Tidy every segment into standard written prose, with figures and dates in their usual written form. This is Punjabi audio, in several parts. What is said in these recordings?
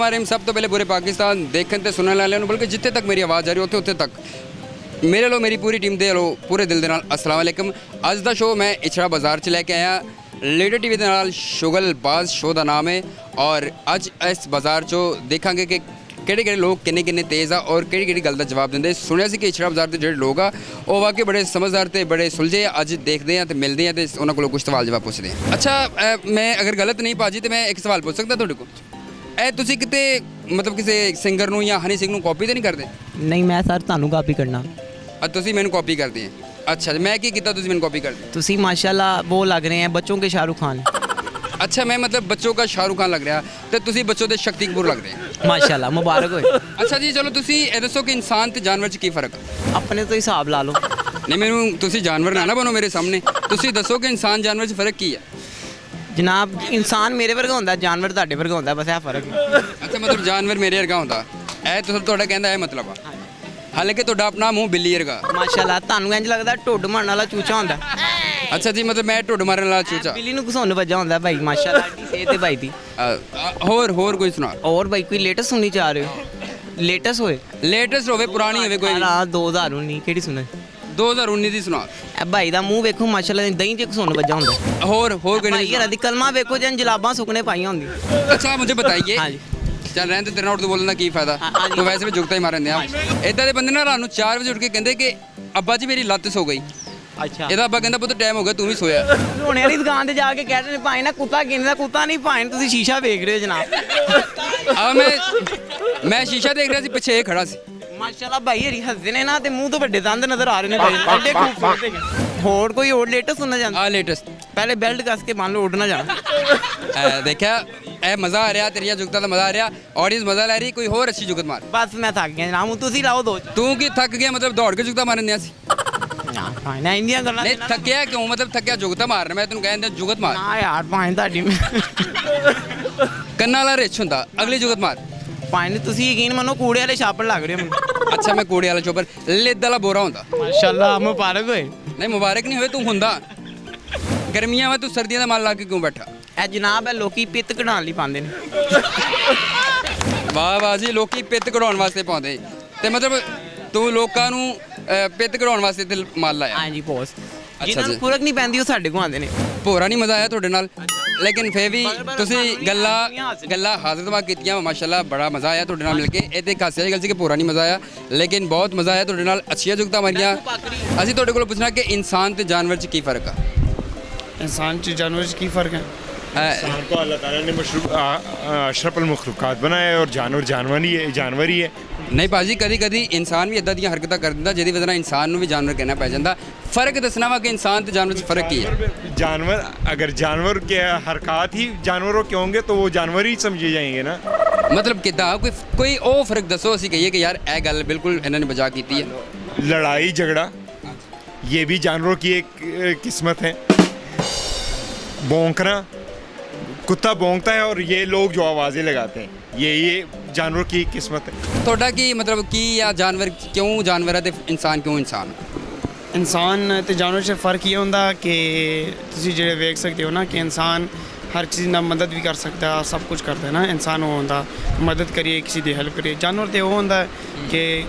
अस्सलाम सब तो पहले पूरे पाकिस्तान देखने ते सुनने वाले बल्कि जिथे तक मेरी आवाज़ आ रही उत्थे उत्थे तक मेरे लो मेरी पूरी टीम दे लो पूरे दिल दे नाल अस्सलाम वालेकुम। अज दा शो मैं इछड़ा बाज़ार च लैके आया लीडर टीवी दे नाल शुगलबाज शो का नाम है और अज इस बाज़ार चो देखांगे कि किहड़े लोग किन्ने तेज़ आ और किहड़ी गल का जवाब देंगे। सुनिया कि इछड़ा बाज़ार के जोड़े लोग आ वो वाकई बड़े समझदार ते बड़े सुलझे अज देखते हैं तो मिलते हैं तो उन्होंने को कुछ सवाल जवाब पूछते हैं। अच्छा मैं अगर गलत नहीं भाजी तो मैं एक सवाल पूछ सकता तुहाडे कोल ਇਹ ਤੁਸੀਂ ਕਿਤੇ ਮਤਲਬ ਕਿਸੇ ਸਿੰਗਰ ਨੂੰ ਜਾਂ ਹਨੀ ਸਿੰਘ ਨੂੰ ਕਾਪੀ ਤਾਂ ਨਹੀਂ ਕਰਦੇ? ਨਹੀਂ ਮੈਂ ਸਰ ਤੁਹਾਨੂੰ ਕਾਪੀ ਕਰਨਾ। ਤੁਸੀਂ ਮੈਨੂੰ ਕਾਪੀ ਕਰਦੇ ਹੈ? अच्छा मैं ਕੀ ਕੀਤਾ ਤੁਸੀਂ ਮੈਨੂੰ ਕਾਪੀ ਕਰਦੇ? ਤੁਸੀਂ माशाल्लाह वो लग रहे हैं बच्चों के शाहरुख खान। अच्छा मैं मतलब बच्चों का शाहरुख खान लग रहा तो ਤੁਸੀਂ ਬੱਚੋਂ ਦੇ ਸ਼ਕਤੀ ਕਪੂਰ ਲੱਗਦੇ ਹੈ। माशाल्लाह मुबारक होए। अच्छा जी चलो ਤੁਸੀਂ ਇਹ ਦੱਸੋ ਕਿ ਇਨਸਾਨ ਤੇ ਜਾਨਵਰ 'ਚ ਕੀ ਫਰਕ ਹੈ? अपने तो हिसाब ला लो। ਨਹੀਂ ਮੈਨੂੰ ਤੁਸੀਂ ਜਾਨਵਰ ਨਾ ਬਣੋ ਮੇਰੇ ਸਾਹਮਣੇ ਤੁਸੀਂ ਦੱਸੋ ਕਿ ਇਨਸਾਨ ਜਾਨਵਰ 'ਚ ਫਰਕ ਕੀ ਹੈ? जनाब इंसान मेरे वर्गा होंदा जानवर ਤੁਹਾਡੇ वर्गा होंदा बस ਇਹ ਫਰਕ ਹੈ। अच्छा मतलब जानवर मेरे वर्गा ਹੁੰਦਾ ਇਹ ਤੁਹਾਡਾ ਕਹਿੰਦਾ ਇਹ ਮਤਲਬ ਆ ਹਾਲਾਂਕਿ ਤੁਹਾਡਾ ਆਪਣਾ ਮੂੰਹ ਬਿੱਲੀ ਵਰਗਾ। माशाल्लाह ਤੁਹਾਨੂੰ ਇੰਜ ਲੱਗਦਾ ਢੁੱਡ ਮਾਰਨ ਵਾਲਾ ਚੂਚਾ ਹੁੰਦਾ। अच्छा जी मतलब मैं ਢੁੱਡ ਮਾਰਨ ਵਾਲਾ ਚੂਚਾ ਬਿੱਲੀ ਨੂੰ ਘਸੁੰਨ ਵੱਜਾ ਹੁੰਦਾ ਭਾਈ माशाल्लाह ਦੀ ਸਿਹਤ ਤੇ ਭਾਈ ਦੀ। ਹੋਰ ਕੋਈ ਸੁਣਾ और भाई कोई लेटेस्ट सुननी चाह रहे हो? लेटेस्ट होए ਲੇਟੈਸਟ ਹੋਵੇ ਪੁਰਾਣੀ ਹੋਵੇ ਕੋਈ? ਹਾਂ 2019 ਕਿਹੜੀ ਸੁਣੇ? 2019 ਦੀ ਸੁਣਾ। ਇਹ ਭਾਈ ਦਾ ਮੂੰਹ ਵੇਖੋ ਮਾਸ਼ਾਅੱਲਾ ਦਹੀਂ 'ਚ ਘਸੁੰਨ ਵੱਜਾ ਹੁੰਦਾ। ਹੋਰ ਕੋਈ ਭਾਈ ਨਹੀਂ? ਯਾਰ ਦੀ ਕਲਮਾ ਵੇਖੋ ਜਨ ਜਲਾਬਾਂ ਸੁਕਣੇ ਪਾਈਆਂ ਹੁੰਦੀਆਂ। अच्छा मुझे बताइए हाँ जी। ਚੱਲ ਰਹਿਣ ਤੇ ਤੇਰੇ ਨਾਲ ਉਰਦੂ ਬੋਲਣ ਦਾ ਕੀ ਫਾਇਦਾ हाँ जी। ਤੂੰ ਵੈਸੇ ਵੀ ਜੁਗਤਾ ਹੀ ਮਾਰਨ ਦਿਆ ਇਦਾਂ ਦੇ ਬੰਦੇ ਨਾ ਰਾਤ ਨੂੰ 4 ਵਜੇ ਉੱਠ ਕੇ ਕਹਿੰਦੇ ਕਿ ਅੱਬਾ ਜੀ ਮੇਰੀ ਲੱਤ ਸੋ ਗਈ। ਅੱਛਾ ਇਹਦਾ ਅੱਬਾ ਕਹਿੰਦਾ ਪੁੱਤ ਟਾਈਮ ਹੋ ਗਿਆ ਤੂੰ ਵੀ ਸੋਇਆ। ਹੋਣੇ ਵਾਲੀ ਦੁਕਾਨ ਤੇ ਜਾ ਕੇ ਕਹਿੰਦੇ ਨੇ ਭਾਈ ਨਾ ਕੁੱਤਾ ਗਿਣਦਾ ਕੁੱਤਾ ਨਹੀਂ ਭਾਈ ਤੁਸੀਂ ਸ਼ੀਸ਼ਾ ਵੇਖ ਰਹੇ ਹੋ ਜਨਾਬ। ਆ ਮੈਂ ਸ਼ੀਸ਼ਾ ਦੇਖ ਰਿਹਾ ਸੀ ਪਿੱਛੇ ਇਹ ਖੜਾ ਸੀ। ਮਾਸ਼ਾਅੱਲਾ ਭਾਈ ਹਰੀ ਹੱਸਦੇ ਨੇ ਨਾ ਤੇ ਮੂੰਹ ਤੋਂ ਵੱਡੇ ਦੰਦ ਨਜ਼ਰ ਆ ਰਹੇ ਨੇ ਭਾਈ ਐਡੇ ਖੂਬਸੂਰਤ ਹੈਗੇ। ਹੋਰ ਕੋਈ ਹੋਰ ਲੇਟੈਸਟ ਸੁਣਨਾ ਚਾਹੁੰਦਾ? ਆ ਲੇਟੈਸਟ ਪਹਿਲੇ ਬੈਲਟ ਕੱਸ ਕੇ ਮੰਨ ਲਓ ਉੱਡ ਨਾ ਜਾਣਾ। ਦੇਖਿਆ ਇਹ ਮਜ਼ਾ ਆ ਰਿਹਾ ਤੇਰੀਆਂ ਜੁਗਤਾਂ ਦਾ ਮਜ਼ਾ ਆ ਰਿਹਾ ਆਡੀਅנס ਮਜ਼ਾ ਲੈ ਰਹੀ ਕੋਈ ਹੋਰ ਅੱਛੀ ਜੁਗਤ ਮਾਰ। ਬਸ ਮੈਂ ਥੱਕ ਗਿਆ ਜਨਾਬ ਤੁਸੀਂ ਲਾਓ ਦੋ। ਤੂੰ ਕੀ ਥੱਕ ਗਿਆ ਮਤਲਬ ਦੌੜ ਕੇ ਜੁਗਤਾਂ ਮਾਰਨ ਦਿਆ ਸੀ? ਭਾਈ ਨਾ ਇੰਡੀਆਂ ਗੱਲਾਂ ਨਹੀਂ ਥੱਕਿਆ ਕਿਉਂ ਮਤਲਬ ਥੱਕਿਆ ਜੁਗਤਾਂ ਮਾਰਨ ਮੈਂ ਤੈਨੂੰ ਕਹਿੰਦਾ ਜੁਗਤ ਮਾਰ। ਨਾ ਯਾਰ ਭਾਈ ਤੁਹਾਡੀ ਕੰਨਾਂ ਵਾਲਾ ਰਿਛ ਹੁੰਦਾ ਅਗਲੀ ਜੁਗਤ ਮਾਰ। ਭਾਈ ਨੇ ਤੁਸੀਂ ਯਕੀਨ ਮੰਨੋ ਕੂੜੇ ਵਾਲੇ ਛਾਪਣ ਲੱਗ ਰਹੇ ਹੋ। ਅੱਛਾ ਮੈਂ ਕੋੜੇ ਵਾਲਾ ਚੋਪਰ ਲਿੱਦ ਵਾਲਾ ਬੋਰਾ ਹੁੰਦਾ। ਮਾਸ਼ਾਅੱਲਾ ਮੁਬਾਰਕ ਹੋਏ। ਨਹੀਂ ਮੁਬਾਰਕ ਨਹੀਂ ਹੋਵੇ ਤੂੰ ਹੁੰਦਾ ਗਰਮੀਆਂ ਵਿੱਚ ਤੂੰ ਸਰਦੀਆਂ ਦਾ ਮਨ ਲਾ ਕੇ ਕਿਉਂ ਬੈਠਾ? ਇਹ ਜਨਾਬ ਇਹ ਲੋਕੀ ਪਿੱਤ ਕਢਾਉਣ ਲਈ ਪਾਉਂਦੇ ਨੇ। ਵਾਹ ਵਾਹ ਜੀ ਲੋਕੀ ਪਿੱਤ ਕਢਾਉਣ ਵਾਸਤੇ ਪਾਉਂਦੇ ਤੇ ਮਤਲਬ ਤੂੰ ਲੋਕਾਂ ਨੂੰ ਪਿੱਤ ਕਢਾਉਣ ਵਾਸਤੇ ਤੇ ਮਾਲ ਲਾਇਆ। ਹਾਂਜੀ ਬੋਸ ਅੱਛਾ ਜਿਹਨਾਂ ਨੂੰ ਜੀ। ਫਰਕ ਨਹੀਂ ਪੈਂਦੀ ਉਹ ਸਾਡੇ ਕੋਲ ਆਉਂਦੇ ਨੇ। ਭੋਰਾ ਨਹੀਂ ਮਜ਼ਾ ਆਇਆ ਤੁਹਾਡੇ ਨਾਲ ਲੇਕਿਨ ਫੇਰ ਵੀ ਤੁਸੀਂ ਗੱਲਾਂ ਹਾਜ਼ਰ ਦਿਮਾਗ ਕੀਤੀਆਂ ਮਾਸ਼ਾਅੱਲਾ ਬੜਾ ਮਜ਼ਾ ਆਇਆ ਤੁਹਾਡੇ ਨਾਲ ਮਿਲ ਕੇ। ਇਹ ਤੇ ਇੱਕ ਹਾਸੇ ਵਾਲੀ ਗੱਲ ਸੀ ਕਿ ਭੋਰਾ ਨਹੀਂ ਮਜ਼ਾ ਆਇਆ ਲੇਕਿਨ ਬਹੁਤ ਮਜ਼ਾ ਆਇਆ ਤੁਹਾਡੇ ਨਾਲ ਅੱਛੀਆਂ ਜੁਗਤਾਂ ਮਾਰੀਆਂ। ਅਸੀਂ ਤੁਹਾਡੇ ਕੋਲ ਪੁੱਛਣਾ ਕਿ ਇਨਸਾਨ ਤੇ ਜਾਨਵਰ 'ਚ ਕੀ ਫਰਕ ਆ? इंसान से जानवर से की फ़र्क है? इंसान को अल्लाह ताला ने अशरफुल मखलूक़ात बनाया है और जानवर ही है। ਨਹੀਂ ਭਾਜੀ ਕਦੀ ਇਨਸਾਨ ਵੀ ਇਦਾਂ ਦੀਆਂ ਹਰਕਤਾਂ ਕਰ ਦਿੰਦਾ ਜਿਹਦੀ ਵਜ੍ਹਾ ਨਾਲ ਇਨਸਾਨ ਨੂੰ ਵੀ ਜਾਨਵਰ ਕਹਿਣਾ ਪੈ ਜਾਂਦਾ। ਫਰਕ ਦੱਸਣਾ ਵਾ ਕਿ ਇਨਸਾਨ ਤੇ ਜਾਨਵਰ 'ਚ ਫਰਕ ਕੀ ਹੈ? जानवर अगर जानवर के हरकत ही जानवरों के होंगे तो वो जानवर ही समझे जाएंगे ना। ਮਤਲਬ ਕਿੱਦਾਂ ਕੋਈ ਉਹ ਫਰਕ ਦੱਸੋ ਅਸੀਂ ਕਹੀਏ ਕਿ ਯਾਰ ਇਹ ਗੱਲ ਬਿਲਕੁਲ ਇਹਨਾਂ ਨੇ ਬਚਾ ਕੀਤੀ ਹੈ। लड़ाई झगड़ा ये भी जानवरों की एक किस्मत है। भौंकना कुत्ता भौंकता है और ये लोग जो आवाज़ें लगाते हैं ये जानवरों की किस्मत है। ਤੁਹਾਡਾ ਕੀ ਮਤਲਬ ਕੀ ਆ ਜਾਨਵਰ ਕਿਉਂ ਜਾਨਵਰ ਹੈ ਤੇ ਇਨਸਾਨ ਕਿਉਂ ਇਨਸਾਨ? ਇਨਸਾਨ ਤੇ ਜਾਨਵਰ 'ਚ ਫ਼ਰਕ ਇਹ ਹੁੰਦਾ ਕਿ ਤੁਸੀਂ ਜਿਹੜੇ ਵੇਖ ਸਕਦੇ ਹੋ ਨਾ ਕਿ ਇਨਸਾਨ ਹਰ ਚੀਜ਼ ਨਾਲ ਮਦਦ ਵੀ ਕਰ ਸਕਦਾ ਸਭ ਕੁਝ ਕਰਦਾ ਹੈ ਨਾ। ਇਨਸਾਨ ਉਹ ਹੁੰਦਾ ਮਦਦ ਕਰੀਏ ਕਿਸੇ ਦੀ ਹੈਲਪ ਕਰੀਏ। ਜਾਨਵਰ ਤੇ ਉਹ ਹੁੰਦਾ ਕਿ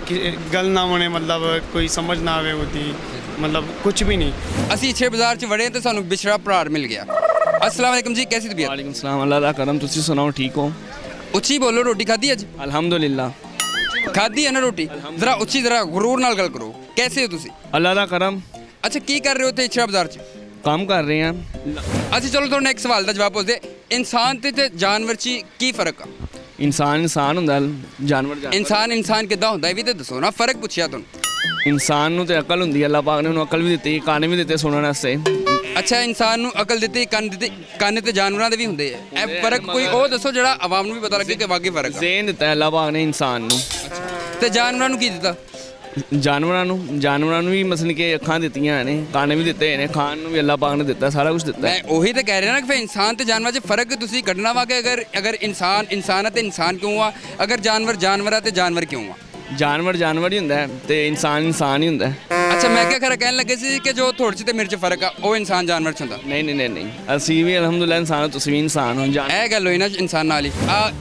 ਗੱਲ ਨਾ ਹੋਣੇ ਮਤਲਬ ਕੋਈ ਸਮਝ ਨਾ ਆਵੇ ਉਹਦੀ मतलब कुछ भी नहीं। ਅਸੀਂ ਛੇ ਬਾਜ਼ਾਰ 'ਚ ਵੜੇ ਤੇ ਸਾਨੂੰ ਬਿਛੜਾ ਭਰਾਰ ਮਿਲ ਗਿਆ। अस्सलाम वालेकुम जी कैसी तबीयत? वालेकुम सलाम अल्लाह दा करम तुसी सुनाओ ठीक हो? ਉੱਚੀ ਬੋਲੋ ਰੋਟੀ ਖਾਧੀ ਅੱਜ? अल्हम्दुलिल्लाह ਖਾਧੀ ਹੈ ਨਾ ਰੋਟੀ? ਜ਼ਰਾ ਉੱਚੀ ਜ਼ਰਾ ਗੁਰੂਰ ਨਾਲ ਗੱਲ ਕਰੋ। ਕੈਸੇ ਹੋ ਤੁਸੀਂ? अल्लाह दा करम ਅੱਛਾ ਕੀ ਕਰ ਰਹੇ ਹੋ ਤੇ ਛੇ ਬਾਜ਼ਾਰ 'ਚ? काम कर रहे हैं। ਅਸੀਂ ਚਲੋ ਤੁਹਾਨੂੰ ਇੱਕ ਸਵਾਲ ਦਾ ਜਵਾਬ ਪੁੱਛਦੇ ਇਨਸਾਨ ਤੇ ਜਾਨਵਰ 'ਚ ਕੀ ਫਰਕ ਆ? इंसान ਹੁੰਦਾ जानवर ਇਨਸਾਨ ਕਿੱਦਾਂ ਹੁੰਦਾ ਇਹ ਵੀ ਤੇ ਦੱਸੋ ਨਾ ਫਰਕ ਪੁੱਛਿਆ ਤੁਹਾਨੂੰ। इंसान ਨੂੰ ਤੇ ਅਕਲ ਹੁੰਦੀ ਹੈ ਅੱਲਾਹ ਪਾਕ ਨੇ ਉਹਨੂੰ ਅਕਲ ਵੀ ਦਿੱਤੀ ਕੰਨ ਵੀ ਦਿੱਤੇ ਸੁਣਨ ਵਾਸਤੇ। ਅੱਛਾ ਇਨਸਾਨ ਨੂੰ ਅਕਲ ਦਿੱਤੀ ਕੰਨ ਤੇ ਜਾਨਵਰਾਂ ਦੇ ਵੀ ਹੁੰਦੇ ਆ। ਇਹ ਫਰਕ ਕੋਈ ਉਹ ਦੱਸੋ ਜਿਹੜਾ ਆਵਾਮ ਨੂੰ ਵੀ ਪਤਾ ਲੱਗੇ ਕਿ ਵਾਕਈ ਫਰਕ ਆ। ਜ਼ੇਨ ਦਿੱਤਾ ਅੱਲਾਹ ਪਾਕ ਨੇ ਇਨਸਾਨ ਨੂੰ ਤੇ ਜਾਨਵਰਾਂ ਨੂੰ ਕੀ ਦਿੱਤਾ? ਜਾਨਵਰਾਂ ਨੂੰ ਵੀ ਮਸਲ ਕਿ ਅੱਖਾਂ ਦਿੱਤੀਆਂ ਨੇ ਕੰਨ ਵੀ ਦਿੱਤੇ ਨੇ ਖਾਣ ਨੂੰ ਵੀ ਅੱਲਾਹ ਪਾਕ ਨੇ ਦਿੱਤਾ ਸਾਰਾ ਕੁਝ ਦਿੱਤਾ। ਮੈਂ ਉਹੀ ਤਾਂ ਕਹਿ ਰਿਹਾ ਨਾ ਕਿ ਫਿਰ ਇਨਸਾਨ ਤੇ ਜਾਨਵਰ 'ਚ ਫਰਕ ਤੁਸੀਂ ਕੱਢਣਾ ਵਾ ਕਿ ਅਗਰ ਇਨਸਾਨ ਹੈ ਤੇ ਇਨਸਾਨ ਕਿਉਂ ਆ ਅਗਰ ਜਾਨਵਰ ਹੈ ਤੇ ਜਾਨਵਰ ਕਿਉਂ ਆ? ਜਾਨਵਰ ਹੀ ਹੁੰਦਾ ਹੈ ਤੇ ਇਨਸਾਨ ਹੀ ਹੁੰਦਾ ਹੈ। ਅੱਛਾ ਮੈਂ ਕਿਹਾ ਖਰਾ ਕਹਿਣ ਲੱਗੇ ਸੀ ਕਿ ਜੋ ਥੋੜੇ 'ਚ ਤੇ ਮੇਰੇ 'ਚ ਫਰਕ ਆ ਉਹ ਇਨਸਾਨ ਜਾਨਵਰ 'ਚ ਹੁੰਦਾ। ਨਹੀਂ ਅਸੀਂ ਵੀ ਅਲਹਮਦੁਲਿਲਾ ਇਨਸਾਨ ਹੋ, ਤੁਸੀਂ ਵੀ ਇਨਸਾਨ ਹੋ। ਇਹ ਗੱਲ ਹੋਈ ਨਾ ਇਨਸਾਨ ਨਾਲ ਹੀ।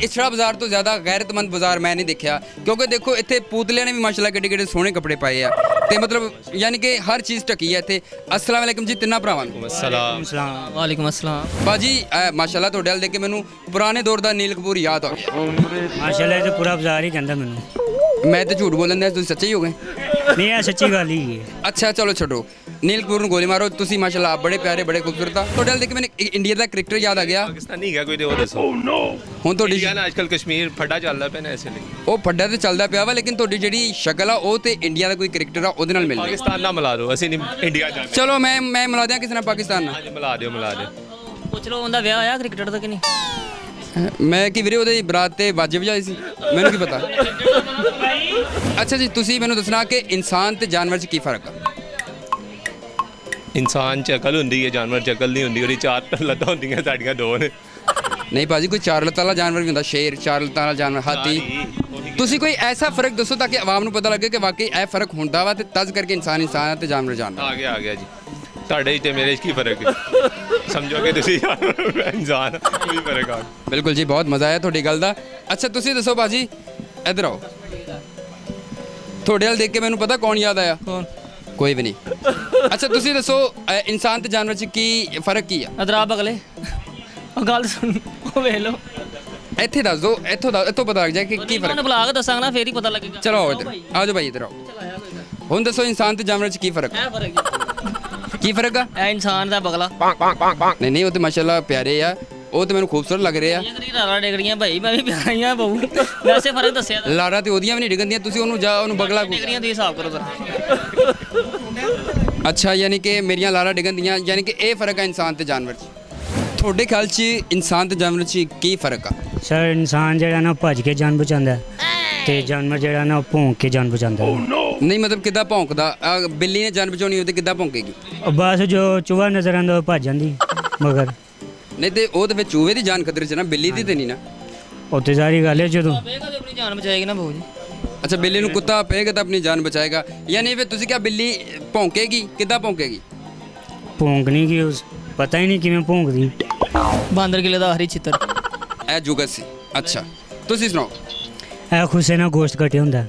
ਇਛੜਾ ਬਾਜ਼ਾਰ ਤੋਂ ਜ਼ਿਆਦਾ ਗੈਰਤਮੰਦ ਬਾਜ਼ਾਰ ਮੈਂ ਨਹੀਂ ਦੇਖਿਆ, ਕਿਉਂਕਿ ਦੇਖੋ ਇੱਥੇ ਪੁਤਲਿਆਂ ਨੇ ਵੀ ਮਾਸ਼ਾਅੱਲਾ ਕਿੱਡੇ ਕਿੱਡੇ ਸੋਹਣੇ ਕੱਪੜੇ ਪਾਏ ਆ ਤੇ ਮਤਲਬ ਯਾਨੀ ਕਿ ਹਰ ਚੀਜ਼ ਢਕੀ ਹੈ ਇੱਥੇ। अस्सलाम वालेकुम जी तिन्ना भरावां नूं। वालेकुम अस्सलाम। बाजी माशाल्लाह ਤੁਹਾਡੇ ਵੱਲ ਦੇਖ ਕੇ ਮੈਨੂੰ ਪੁਰਾਣੇ ਦੌਰ ਦਾ ਨੀਲ ਕਪੂਰ ਯਾਦ ਆ ਗਿਆ। माशाल्लाह तो पूरा बाजार ही कहता मैनू। ਮੈਂ ਤੇ ਝੂਠ ਬੋਲਣ ਦਾ ਤੁਸੀਂ ਸੱਚੇ ਹੀ ਹੋ ਗਏ। नहीं है सच्ची गल ही है। ਅੱਛਾ ਚਲੋ ਛੱਡੋ, ਨੀਲ ਕਪੂਰ ਨੂੰ ਗੋਲੀ ਮਾਰੋ। ਤੁਸੀਂ ਮਾਸ਼ਾਅੱਲਾ ਬੜੇ ਪਿਆਰੇ ਬੜੇ ਖੂਬਸੂਰਤ ਆ। ਤੁਹਾਡੇ ਵੱਲ ਦੇਖ ਕੇ ਮੈਨੂੰ ਇੰਡੀਆ ਦਾ ਕ੍ਰਿਕਟਰ ਯਾਦ ਆ ਗਿਆ। ਪਾਕਿਸਤਾਨੀ ਹੈਗਾ ਕੋਈ ਤੇ ਉਹ ਦੱਸੋ। ਹੁਣ ਤੁਹਾਡੀ ਇੰਡੀਆ ਨਾਲ ਅੱਜਕੱਲ ਕਸ਼ਮੀਰ ਫੱਡਾ ਚੱਲਦਾ ਪਿਆ ਨਾ ਇਸੇ ਲਈ। ਉਹ ਫੱਡਾ ਤੇ ਚੱਲਦਾ ਪਿਆ ਵਾ, ਲੇਕਿਨ ਤੁਹਾਡੀ ਜਿਹੜੀ ਸ਼ਕਲ ਆ ਉਹ ਤੇ ਇੰਡੀਆ ਦਾ ਕੋਈ ਕ੍ਰਿਕਟਰ ਆ ਉਹਦੇ ਨਾਲ ਮਿਲ ਰਹੀ। ਪਾਕਿਸਤਾਨ ਨਾਲ ਮਿਲਾ ਦਿਓ, ਅਸੀਂ ਨਹੀਂ ਇੰਡੀਆ ਜਾਂਦੇ। ਚਲੋ ਮੈਂ ਮਿਲਾ ਦਿਆਂ ਕਿਸੇ ਨਾਲ ਪਾਕਿਸਤਾਨ ਨਾਲ। ਹਾਂਜੀ ਮਿਲਾ ਦਿਓ ਮਿਲਾ ਦਿਓ। ਪੁੱਛ ਲਓ ਉਹਦਾ ਵਿਆਹ ਹੋਇਆ ਕ੍ਰਿਕਟਰ ਦਾ ਕਿ ਨਹੀਂ। ਮੈਂ ਕੀ ਵੀਰੇ ਉਹਦੇ ਬਰਾਤ ਤੇ ਬਾਜੇ ਵਜਾਏ ਸੀ, ਮੈਨੂੰ ਕੀ ਪਤਾ। ਅੱਛਾ ਜੀ ਤੁਸੀਂ ਮੈਨੂੰ ਦੱਸਣਾ ਕਿ ਇਨਸਾਨ ਤੇ ਜਾਨਵਰ 'ਚ ਕੀ ਫਰਕ ਆ। ਇਨਸਾਨ 'ਚ ਅਕਲ ਹੁੰਦੀ ਹੈ, ਜਾਨਵਰ 'ਚ ਅਕਲ ਨਹੀਂ ਹੁੰਦੀ। ਉਹਦੀ ਚਾਰ ਲੱਤਾਂ ਹੁੰਦੀਆਂ, ਸਾਡੀਆਂ ਦੋ ਨੇ। ਨਹੀਂ ਭਾਜੀ ਕੋਈ ਚਾਰ ਲੱਤਾਂ ਵਾਲਾ ਜਾਨਵਰ ਵੀ ਹੁੰਦਾ, ਸ਼ੇਰ, ਚਾਰ ਲੱਤਾਂ ਵਾਲਾ ਜਾਨਵਰ, ਹਾਥੀ। ਤੁਸੀਂ ਕੋਈ ਐਸਾ ਫਰਕ ਦੱਸੋ ਤਾਂ ਕਿ ਆਵਾਮ ਨੂੰ ਪਤਾ ਲੱਗੇ ਕਿ ਵਾਕਈ ਇਹ ਫਰਕ ਹੁੰਦਾ ਵਾ ਤੇ ਤਦ ਕਰਕੇ ਇਨਸਾਨ ਇਨਸਾਨ ਹੈ ਤੇ ਜਾਨਵਰ ਜਾਨਵਰ। ਆ ਗਿਆ ਜੀ। ਤੁਹਾਡੇ 'ਚ ਤੇ ਮੇਰੇ 'ਚ ਕੀ ਫਰਕ ਹੈ? ਸਮਝੋਗੇ ਤੁਸੀਂ ਮੈਂ ਇਨਸਾਨ, ਕੋਈ ਫਰਕ ਆ। ਬਿਲਕੁਲ ਜੀ, ਬਹੁਤ ਮਜ਼ਾ ਆਇਆ ਤੁਹਾਡੀ ਗੱਲ ਦਾ। ਅੱਛਾ ਤੁਸੀਂ ਦੱਸੋ ਭਾਜੀ, ਇੱਧਰ ਆਓ। ਤੁਹਾਡੇ ਵੱਲ ਦੇਖ ਕੇ ਮੈਨੂੰ ਪਤਾ ਕੌਣ ਯਾਦ ਆਇਆ। ਕੌਣ? ਕੋਈ ਵੀ ਨਹੀਂ। ਅੱਛਾ ਤੁਸੀਂ ਦੱਸੋ ਇਨਸਾਨ ਤੇ ਜਾਨਵਰ 'ਚ ਕੀ ਫਰਕ ਕੀ ਆ। ਅਦਰਾ ਬਗਲੇ ਉਹ ਗੱਲ ਸੁਣ, ਉਹ ਵੇਖ ਲਓ। ਇੱਥੇ ਦੱਸ ਦਿਓ, ਇੱਥੋਂ ਪਤਾ ਲੱਗ ਜਾਏ ਕਿ ਕੀ ਫਰਕ। ਤੁਹਾਨੂੰ ਬੁਲਾ ਕੇ ਦੱਸਾਂਗਾ ਨਾ, ਫੇਰ ਹੀ ਪਤਾ ਲੱਗੇਗਾ। ਚਲੋ ਆਓ ਇੱਧਰ, ਆ ਜਾਓ ਭਾਈ ਇੱਧਰ ਆਓ। ਹੁਣ ਦੱਸੋ ਇਨਸਾਨ ਤੇ ਜਾਨਵਰ 'ਚ ਕੀ ਫਰਕ ਇਹ ਫਰਕ ਕੀ ਫਰਕ ਆ। ਇਹ ਇਨਸਾਨ ਦਾ ਬਗਲਾ। ਨਹੀਂ ਉਹ ਤੇ ਮਾਸ਼ਾਅੱਲਾ ਪਿਆਰੇ ਆ, ਉਹ ਤੇ ਮੈਨੂੰ ਖੂਬਸੂਰਤ ਲੱਗ ਰਹੇ ਆ। ਇਹ ਕਰੀ ਰਾਰਾ ਡੇਗੜੀਆਂ ਭਾਈ, ਮੈਂ ਵੀ ਪਿਆਰਾ ਹੀ ਆ ਬਹੂ। ਵੈਸੇ ਫਰਕ ਦੱਸਿਆ ਤਾਂ। ਲਾਰਾ ਤੇ ਉਹਦੀਆਂ ਵੀ ਨਹੀਂ ਡਿੱਗਦੀਆਂ, ਤੁਸੀਂ ਉਹਨੂੰ ਬਗਲਾ ਡੇਗੜੀਆਂ ਦੀ ਹਿਸਾਬ ਕਰੋ ਜ਼ਰਾ। ਅੱਛਾ ਯਾਨੀ ਕਿ ਮੇਰੀਆਂ ਲਾਰਾ ਡਿੱਗਦੀਆਂ, ਯਾਨੀ ਕਿ ਇਹ ਫਰਕ ਆ ਇਨਸਾਨ ਤੇ ਜਾਨਵਰ 'ਚ। ਤੁਹਾਡੇ ਖਿਆਲ 'ਚ ਇਨਸਾਨ ਤੇ ਜਾਨਵਰ 'ਚ ਕੀ ਫਰਕ ਆ। ਸਰ ਇਨਸਾਨ ਜਿਹੜਾ ਨਾ ਭੱਜ ਕੇ ਜਾਨ ਬਚਾਉਂਦਾ ਤੇ ਜਾਨਵਰ ਜਿਹੜਾ ਨਾ ਭੌਂਕ ਕੇ ਜਾਨ ਬਚਾਉਂਦਾ। ਨਹੀਂ ਮਤਲਬ ਕਿੱਦਾਂ ਭੌਂਕਦਾ। ਬਿੱਲੀ ਨੇ ਜਾਨ ਬਚਾਉਣੀ ਹੋਵੇ ਤੇ ਕਿੱਦਾਂ ਭੌਂਕੇਗੀ। ਬਸ ਜੋ ਚੂਹਾ ਨਜ਼ਰ ਆਉਂਦਾ ਉਹ ਭੱਜ ਜਾਂਦੀ ਮਗਰ। ਨਹੀਂ ਤੇ ਉਹ ਤੇ ਫਿਰ ਚੂਹੇ ਦੀ ਜਾਨ ਖਤਰੇ 'ਚ ਨਾ, ਬਿੱਲੀ ਦੀ ਤੇ ਨਹੀਂ ਨਾ। ਉੱਥੇ ਸਾਰੀ ਗੱਲ ਹੈ ਜਦੋਂ ਵੇਗਾ ਤੇ ਆਪਣੀ ਜਾਨ ਬਚਾਏਗੀ ਨਾ ਬਹੂ ਜੀ। ਅੱਛਾ ਬਿੱਲੀ ਨੂੰ ਕੁੱਤਾ ਪਏਗਾ ਤਾਂ ਆਪਣੀ ਜਾਨ ਬਚਾਏਗਾ, ਯਾਨੀ ਫਿਰ ਤੁਸੀਂ ਕਿਹਾ ਬਿੱਲੀ ਭੌਂਕੇਗੀ, ਕਿੱਦਾਂ ਭੌਂਕੇਗੀ। ਭੌਂਕਣੀ ਕੀ ਉਸ ਪਤਾ ਹੀ ਨਹੀਂ ਕਿਵੇਂ ਭੌਂਕਦੀ। ਬਾਂਦਰ ਕਿਲੇ ਦਾ ਹਰੀ ਚਿੱਤਰ। ਇਹ ਜੁਗਤ ਸੀ। ਅੱਛਾ ਤੁਸੀਂ ਸੁਣਾਓ। ਇਹ ਖੁਸੇ ਨਾਲ ਗੋਸ਼ਤ ਕੱਟਿਆ ਹੁੰਦਾ।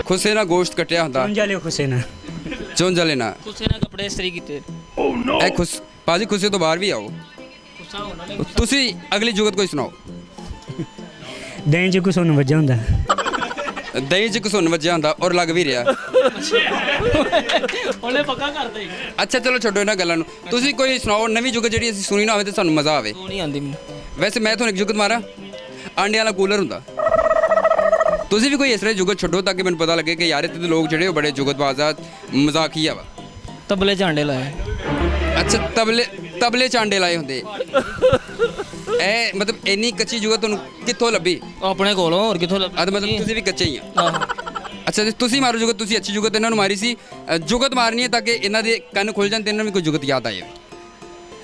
ਖੁਸੇ ਨਾਲ ਗੋਸ਼ਤ ਕੱਟਿਆ ਹੁੰਦਾ। ਚੁੰਝ ਵਾਲੇ ਖੁਸੇ ਨਾਲ। ਚੁੰਝ ਵਾਲੇ ਨਾਲ। ਕੁਸੇ ਨਾਲ ਕੱਪੜੇ ਇਸਤਰੀ ਕੀਤੇ। ਇਹ ਭਾਜੀ ਖੁਸੇ ਤੋਂ ਬਾਹਰ ਵੀ ਆਓ। ਤੁਸੀਂ ਅਗਲੀ ਜੁਗਤ ਕੋਈ ਸੁਣਾਓ। ਦਹੀਂ 'ਚ ਕੁਛ ਉਹਨੂੰ ਵੱਜਾ ਹੁੰਦਾ। ਦਹੀਂ 'ਚ ਘਸੁੰਨ ਵੱਜਿਆ ਹੁੰਦਾ ਔਰ ਲੱਗ ਵੀ ਰਿਹਾ। ਉਹਨੇ ਪੱਕਾ ਕਰਦੇ। ਅੱਛਾ ਚਲੋ ਛੱਡੋ ਇਹਨਾਂ ਗੱਲਾਂ ਨੂੰ, ਤੁਸੀਂ ਕੋਈ ਸੁਣਾਓ ਨਵੀਂ ਜੁਗਤ ਜਿਹੜੀ ਅਸੀਂ ਸੁਣੀ ਨਾ ਹੋਵੇ ਤੇ ਸਾਨੂੰ ਮਜ਼ਾ ਆਵੇ। ਉਹ ਨਹੀਂ ਆਂਦੀ ਮੈਨੂੰ। ਵੈਸੇ ਮੈਂ ਤੁਹਾਨੂੰ ਇੱਕ ਜੁਗਤ ਮਾਰਾਂ, ਆਂਡਿਆਂ ਵਾਲਾ ਕੂਲਰ ਹੁੰਦਾ। ਤੁਸੀਂ ਵੀ ਕੋਈ ਇਸ ਤਰ੍ਹਾਂ ਦੀ ਜੁਗਤ ਛੱਡੋ ਤਾਂ ਕਿ ਮੈਨੂੰ ਪਤਾ ਲੱਗੇ ਕਿ ਯਾਰ ਇੱਥੇ ਦੇ ਲੋਕ ਜਿਹੜੇ ਉਹ ਬੜੇ ਜੁਗਤਬਾਜ਼ ਆ, ਮਜ਼ਾਕੀਆ ਵਾ। ਤਬਲੇ ਝਾਂਡੇ ਲਾਏ। ਅੱਛਾ ਤਬਲੇ ਚਾਂਡੇ ਲਾਏ ਹੁੰਦੇ। ਇਹ ਮਤਲਬ ਇੰਨੀ ਕੱਚੀ ਜੁਗਤ ਤੁਹਾਨੂੰ ਕਿੱਥੋਂ ਲੱਭੀ। ਆਪਣੇ ਕੋਲੋਂ ਹੋਰ ਕਿੱਥੋਂ ਲੱਭ। ਮਤਲਬ ਤੁਸੀਂ ਵੀ ਕੱਚੇ ਹੀ ਆ। ਆਹੋ। ਅੱਛਾ ਜੀ ਤੁਸੀਂ ਮਾਰੋ ਜੁਗਤ, ਤੁਸੀਂ ਅੱਛੀ ਜੁਗਤ ਇਹਨਾਂ ਨੂੰ ਮਾਰੀ ਸੀ। ਜੁਗਤ ਮਾਰਨੀ ਹੈ ਤਾਂ ਕਿ ਇਹਨਾਂ ਦੇ ਕੰਨ ਖੁੱਲ ਜਾਣ ਤੇ ਇਹਨਾਂ ਨੂੰ ਵੀ ਕੋਈ ਜੁਗਤ ਯਾਦ ਆਏ।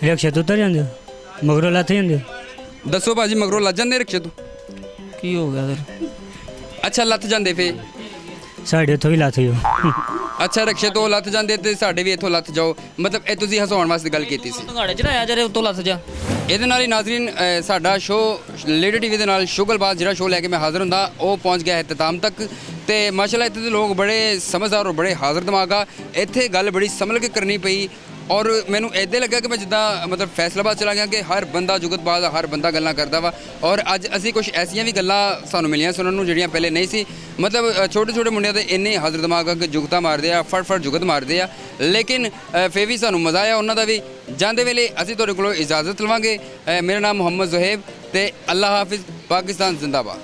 ਰਿਕਸ਼ੇ ਤੋਂ ਉਤਰ ਜਾਂਦੇ ਮਗਰੋਂ ਲੱਥ ਜਾਂਦੇ। ਦੱਸੋ ਭਾਜੀ ਮਗਰੋਂ ਲੱਜ ਜਾਂਦੇ ਰਿਕਸ਼ੇ ਤੋਂ। ਕੀ ਹੋ ਗਿਆ ਫਿਰ। ਅੱਛਾ ਲੱਥ ਜਾਂਦੇ ਫੇ। ਸਾਡੇ ਉੱਥੋਂ ਵੀ ਲੱਥ ਜਾਓ। ਅੱਛਾ ਰਿਕਸ਼ੇ ਤੋਂ ਲੱਥ ਜਾਂਦੇ ਤੇ ਸਾਡੇ ਵੀ ਇੱਥੋਂ ਲੱਥ ਜਾਓ, ਮਤਲਬ ਇਹ ਤੁਸੀਂ ਹਸਾਉਣ ਵਾਸਤੇ ਗੱਲ ਕੀਤੀ ਸੀ। ਘਾੜੇ ਚੜਾਇਆ ਜਿਹੜੇ ਉੱਤੋਂ ਲੱਥ ਜਾ। ਇਹਦੇ ਨਾਲ ਹੀ ਨਾਜ਼ਰੀਨ ਸਾਡਾ ਸ਼ੋਅ ਲੇਡੀ ਟੀਵੀ ਦੇ ਨਾਲ ਸ਼ੁਗਲਬਾਜ਼ ਜਿਹੜਾ ਸ਼ੋਅ ਲੈ ਕੇ ਮੈਂ ਹਾਜ਼ਰ ਹੁੰਦਾ ਉਹ ਪਹੁੰਚ ਗਿਆ ਹੈ ਇਖਤਤਾਮ ਤੱਕ। ਤੇ ਮਾਸ਼ਾਅੱਲਾ ਇੱਥੇ ਦੇ ਲੋਕ ਬੜੇ ਸਮਝਦਾਰ ਔਰ ਬੜੇ ਹਾਜ਼ਰ ਦਿਮਾਗ ਆ। ਇੱਥੇ ਗੱਲ ਬੜੀ ਸੰਭਲ ਕੇ ਕਰਨੀ ਪਈ ਔਰ ਮੈਨੂੰ ਇੱਦਾਂ ਲੱਗਾ ਕਿ ਮੈਂ ਜਿੱਦਾਂ ਮਤਲਬ ਫੈਸਲਾਬਾਦ ਚਲਾ ਗਿਆ ਕਿ ਹਰ ਬੰਦਾ ਜੁਗਤਬਾਜ਼, ਹਰ ਬੰਦਾ ਗੱਲਾਂ ਕਰਦਾ ਵਾ। ਔਰ ਅੱਜ ਅਸੀਂ ਕੁਝ ਐਸੀਆਂ ਵੀ ਗੱਲਾਂ ਸਾਨੂੰ ਮਿਲੀਆਂ ਸੁਣਨ ਨੂੰ ਜਿਹੜੀਆਂ ਪਹਿਲੇ ਨਹੀਂ ਸੀ। ਮਤਲਬ ਛੋਟੇ ਛੋਟੇ ਮੁੰਡਿਆਂ ਦੇ ਇੰਨੇ ਹਾਜ਼ਰ ਦਿਮਾਗ ਆ ਕਿ ਜੁਗਤਾਂ ਮਾਰਦੇ ਆ, ਫੜ ਜੁਗਤ ਮਾਰਦੇ ਆ। ਲੇਕਿਨ ਫੇਰ ਵੀ ਸਾਨੂੰ ਮਜ਼ਾ ਆਇਆ ਉਹਨਾਂ ਦਾ ਵੀ। ਜਾਂਦੇ ਵੇਲੇ ਅਸੀਂ ਤੁਹਾਡੇ ਕੋਲੋਂ ਇਜਾਜ਼ਤ ਲਵਾਂਗੇ। ਮੇਰਾ ਨਾਮ ਮੁਹੰਮਦ ਜ਼ੁਹੈਬ ਤੇ ਅੱਲਾ ਹਾਫਿਜ਼, ਪਾਕਿਸਤਾਨ ਜ਼ਿੰਦਾਬਾਦ।